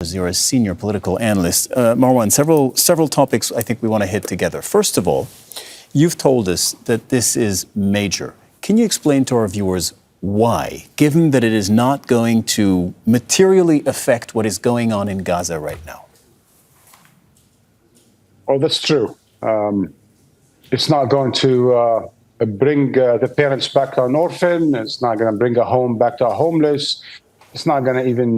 because you're a senior political analyst. Marwan, several topics I think we want to hit together. First of all, you've told us that this is major. Can you explain to our viewers why, given that it is not going to materially affect what is going on in Gaza right now? Oh, that's true. It's not going to bring the parents back to an orphan. It's not going to bring a home back to a homeless. It's not going to even,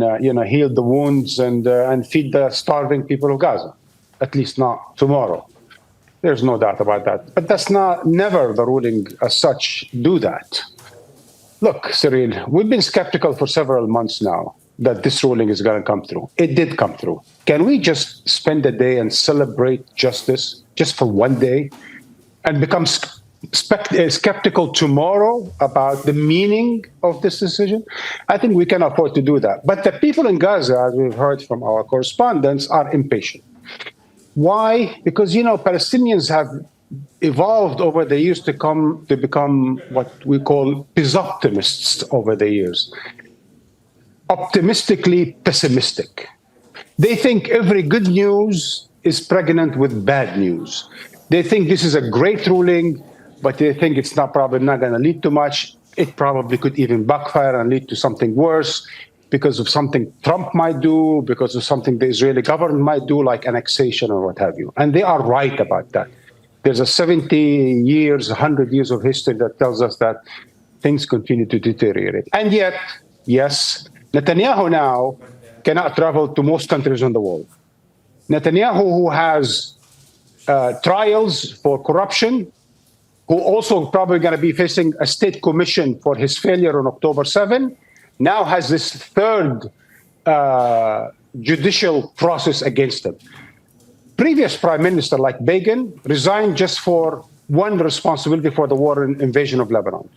heal the wounds and feed the starving people of Gaza. At least not tomorrow. There's no doubt about that. But that's never the ruling as such do that. Look, Cyril, we've been skeptical for several months now that this ruling is going to come through. It did come through. Can we just spend a day and celebrate justice just for one day and become skeptical tomorrow about the meaning of this decision? I think we can afford to do that. But the people in Gaza, as we've heard from our correspondents, are impatient. Why? Because, Palestinians have evolved over the years to become what we call disoptimists over the years. Optimistically pessimistic. They think every good news is pregnant with bad news. They think this is a great ruling, but they think it's probably not going to lead to much. It probably could even backfire and lead to something worse because of something Trump might do, because of something the Israeli government might do, like annexation or what have you. And they are right about that. There's a 70 years, 100 years of history that tells us that things continue to deteriorate. And yet, yes, Netanyahu now cannot travel to most countries in the world. Netanyahu, who has trials for corruption, who also probably going to be facing a state commission for his failure on October 7, now has this third judicial process against him. Previous prime minister like Begin resigned just for one responsibility for the war and invasion of Lebanon.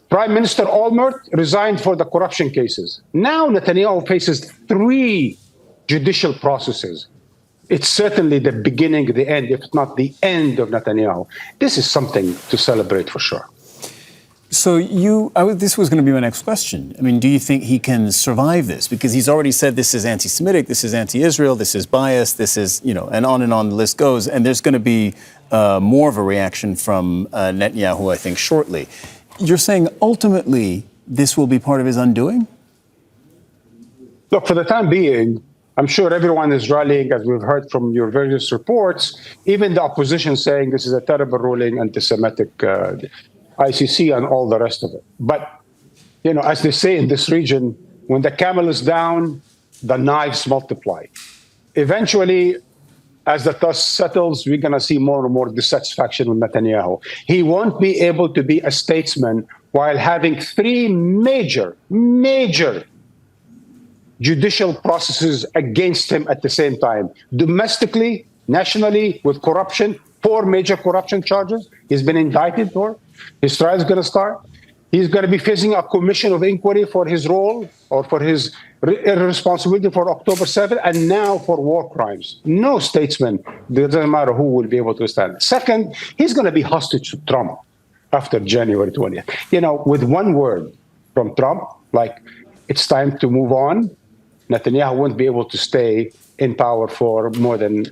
Prime Minister Olmert resigned for the corruption cases. Now Netanyahu faces 3 judicial processes. It's certainly the beginning, the end, if not the end of Netanyahu. This is something to celebrate for sure. So this was going to be my next question. I mean, do you think he can survive this? Because he's already said this is anti-Semitic, this is anti-Israel, this is biased, this is, and on the list goes. And there's going to be more of a reaction from Netanyahu, I think, shortly. You're saying ultimately this will be part of his undoing? Look, for the time being, I'm sure everyone is rallying, as we've heard from your various reports, even the opposition saying this is a terrible ruling, anti-Semitic, ICC and all the rest of it. But, as they say in this region, when the camel is down, the knives multiply. Eventually, as the dust settles, we're going to see more and more dissatisfaction with Netanyahu. He won't be able to be a statesman while having 3 major judicial processes against him at the same time. Domestically, nationally, with corruption, 4 major corruption charges he's been indicted for. His trial is going to start. He's going to be facing a commission of inquiry for his role or for his irresponsibility for October 7 and now for war crimes. No statesman, it doesn't matter who, will be able to stand. Second, he's going to be hostage to Trump after January 20th. With one word from Trump, like it's time to move on, Netanyahu won't be able to stay in power for more than,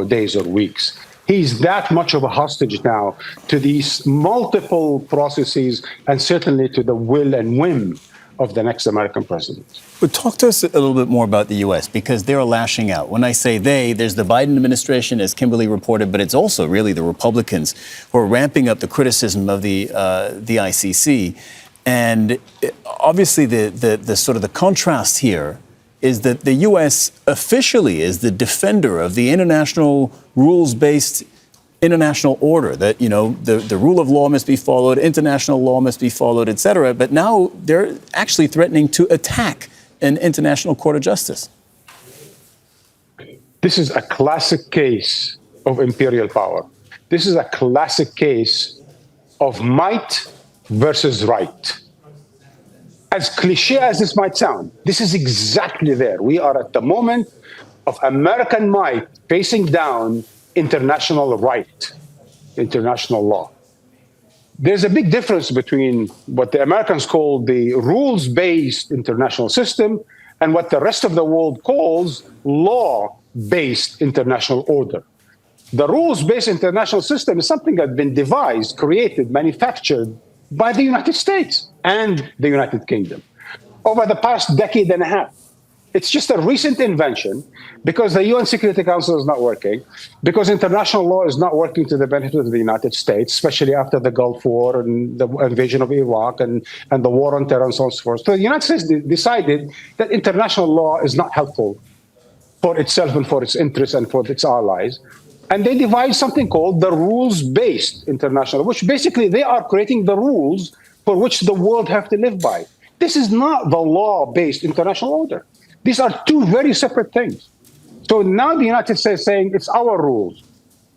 days or weeks. He's that much of a hostage now to these multiple processes and certainly to the will and whim of the next American president. But talk to us a little bit more about the U.S. because they're lashing out. When I say they, there's the Biden administration, as Kimberly reported, but it's also really the Republicans who are ramping up the criticism of the ICC. And obviously the sort of the contrast here is that the U.S. officially is the defender of the international rules-based international order, that, the rule of law must be followed, international law must be followed, et cetera. But now they're actually threatening to attack an international court of justice. This is a classic case of imperial power. This is a classic case of might versus right. As cliche as this might sound, this is exactly there. We are at the moment of American might facing down international right, international law. There's a big difference between what the Americans call the rules-based international system and what the rest of the world calls law-based international order. The rules-based international system is something that's been devised, created, manufactured by the United States and the United Kingdom over the past decade and a half. It's just a recent invention because the UN Security Council is not working, because international law is not working to the benefit of the United States, especially after the Gulf War and the invasion of Iraq and the war on terror and so on and so forth. So the United States decided that international law is not helpful for itself and for its interests and for its allies. And they devised something called the rules-based international, which basically they are creating the rules for which the world have to live by. This is not the law-based international order. These are two very separate things. So now the United States is saying it's our rules,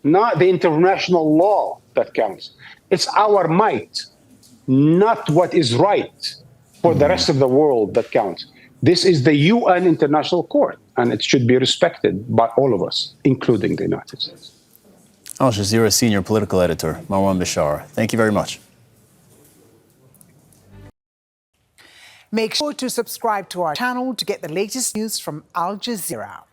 not the international law that counts. It's our might, not what is right for the rest of the world that counts. This is the UN International Court, and it should be respected by all of us, including the United States. Al Jazeera senior political editor, Marwan Bishara. Thank you very much. Make sure to subscribe to our channel to get the latest news from Al Jazeera.